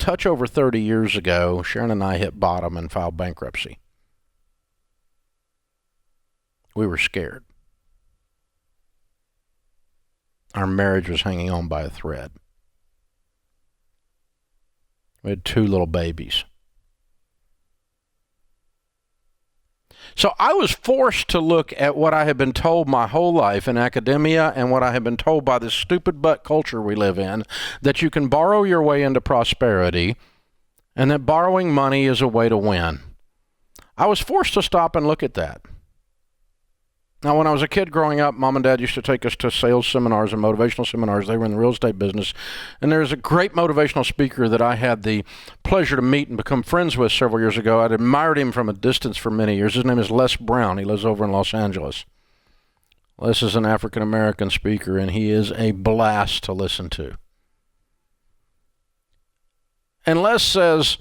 touch over 30 years ago, Sharon and I hit bottom and filed bankruptcy. We were scared. Our marriage was hanging on by a thread. We had 2 little babies. So I was forced to look at what I had been told my whole life in academia and what I had been told by this stupid butt culture we live in, that you can borrow your way into prosperity and that borrowing money is a way to win. I was forced to stop and look at that. Now, when I was a kid growing up, Mom and Dad used to take us to sales seminars and motivational seminars. They were in the real estate business. And there's a great motivational speaker that I had the pleasure to meet and become friends with several years ago. I'd admired him from a distance for many years. His name is Les Brown. He lives over in Los Angeles. Les is an African-American speaker, and he is a blast to listen to. And Les says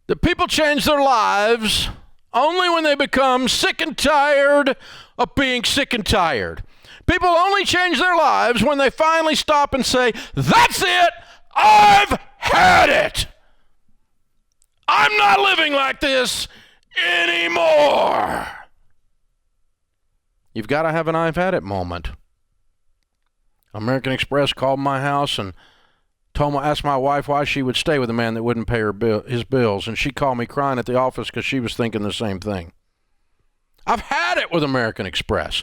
that people change their lives only when they become sick and tired of being sick and tired. People only change their lives when they finally stop and say, that's it, I've had it. I'm not living like this anymore. You've got to have an I've had it moment. American Express called my house and asked my wife why she would stay with a man that wouldn't pay his bills, and she called me crying at the office because she was thinking the same thing. I've had it with American Express.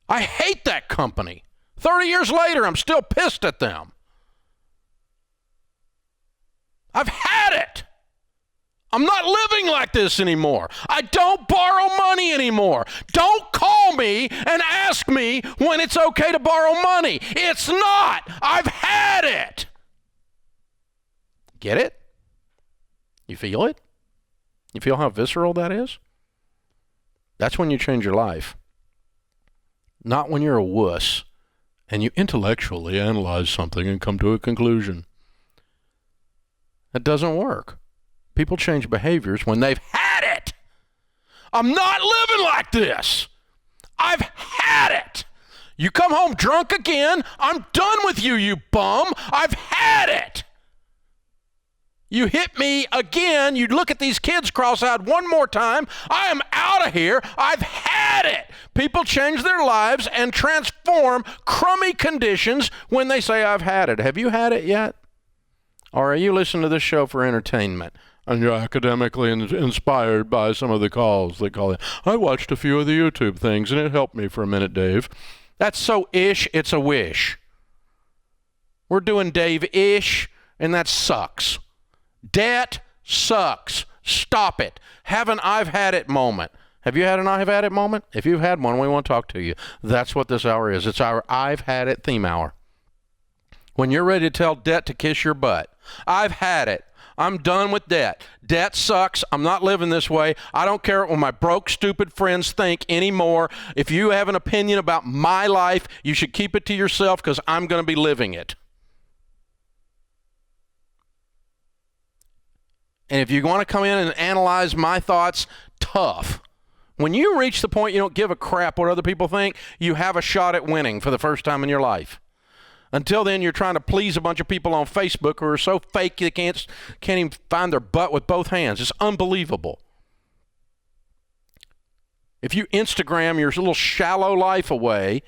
I hate that company. 30 years later, I'm still pissed at them. I've had it. I'm not living like this anymore. I don't borrow money anymore. Don't call me and ask me when it's okay to borrow money. It's not. I've had it. Get it? You feel it? You feel how visceral that is? That's when you change your life. Not when you're a wuss and you intellectually analyze something and come to a conclusion. That doesn't work. People change behaviors when they've had it. I'm not living like this. I've had it. You come home drunk again, I'm done with you, you bum. I've had it. You hit me again, you look at these kids cross-eyed one more time, I am out of here, I've had it. People change their lives and transform crummy conditions when they say, I've had it. Have you had it yet? Or are you listening to this show for entertainment? And you're academically inspired by some of the calls they call it. I watched a few of the YouTube things and it helped me for a minute, Dave. That's so ish, it's a wish. We're doing Dave-ish, and that sucks. Debt sucks. Stop it. Have an I've had it moment. Have you had an I've had it moment? If you've had one, we want to talk to you. That's what this hour is. It's our I've had it theme hour. When you're ready to tell debt to kiss your butt. I've had it. I'm done with debt. Debt sucks. I'm not living this way. I don't care what my broke, stupid friends think anymore. If you have an opinion about my life, you should keep it to yourself because I'm going to be living it. And if you want to come in and analyze my thoughts, tough. When you reach the point you don't give a crap what other people think, you have a shot at winning for the first time in your life. Until then, you're trying to please a bunch of people on Facebook who are so fake they can't even find their butt with both hands. It's unbelievable. If you Instagram your little shallow life away,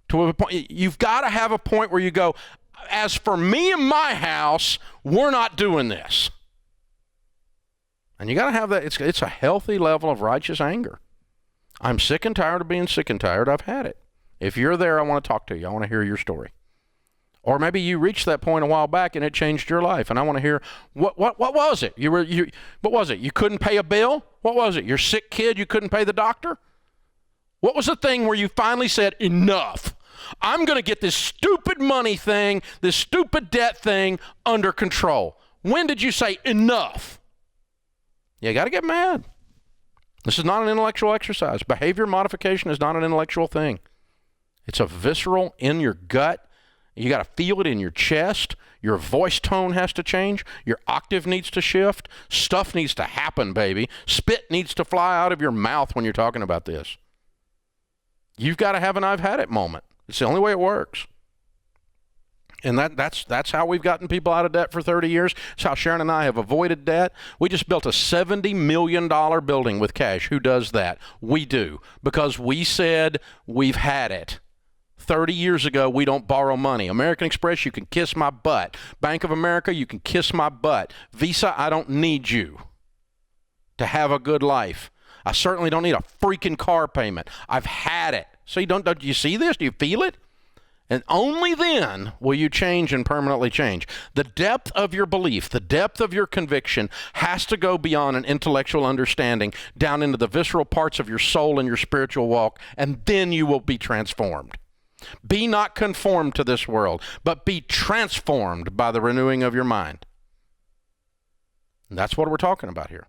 to a point, you've got to have a point where you go, as for me and my house, we're not doing this. And you got to have that. It's a healthy level of righteous anger. I'm sick and tired of being sick and tired. I've had it. If you're there, I want to talk to you. I want to hear your story. Or maybe you reached that point a while back and it changed your life. And I want to hear, what was it? What was it? You couldn't pay a bill? What was it? Your sick kid, you couldn't pay the doctor? What was the thing where you finally said, enough? I'm going to get this stupid money thing, this stupid debt thing under control. When did you say enough? You got to get mad. This is not an intellectual exercise. Behavior modification is not an intellectual thing. It's a visceral, in your gut. You got to feel it in your chest. Your voice tone has to change. Your octave needs to shift. Stuff needs to happen, baby. Spit needs to fly out of your mouth when you're talking about this. You've got to have an I've had it moment. It's the only way it works. And that's how we've gotten people out of debt for 30 years. It's how Sharon and I have avoided debt. We just built a $70 million building with cash. Who does that? We do, because we said we've had it. 30 years ago, we don't borrow money. American Express, you can kiss my butt. Bank of America, you can kiss my butt. Visa, I don't need you to have a good life. I certainly don't need a freaking car payment. I've had it. So do you see this? Do you feel it? And only then will you change and permanently change. The depth of your belief, the depth of your conviction has to go beyond an intellectual understanding down into the visceral parts of your soul and your spiritual walk, and then you will be transformed. Be not conformed to this world, but be transformed by the renewing of your mind. And that's what we're talking about here.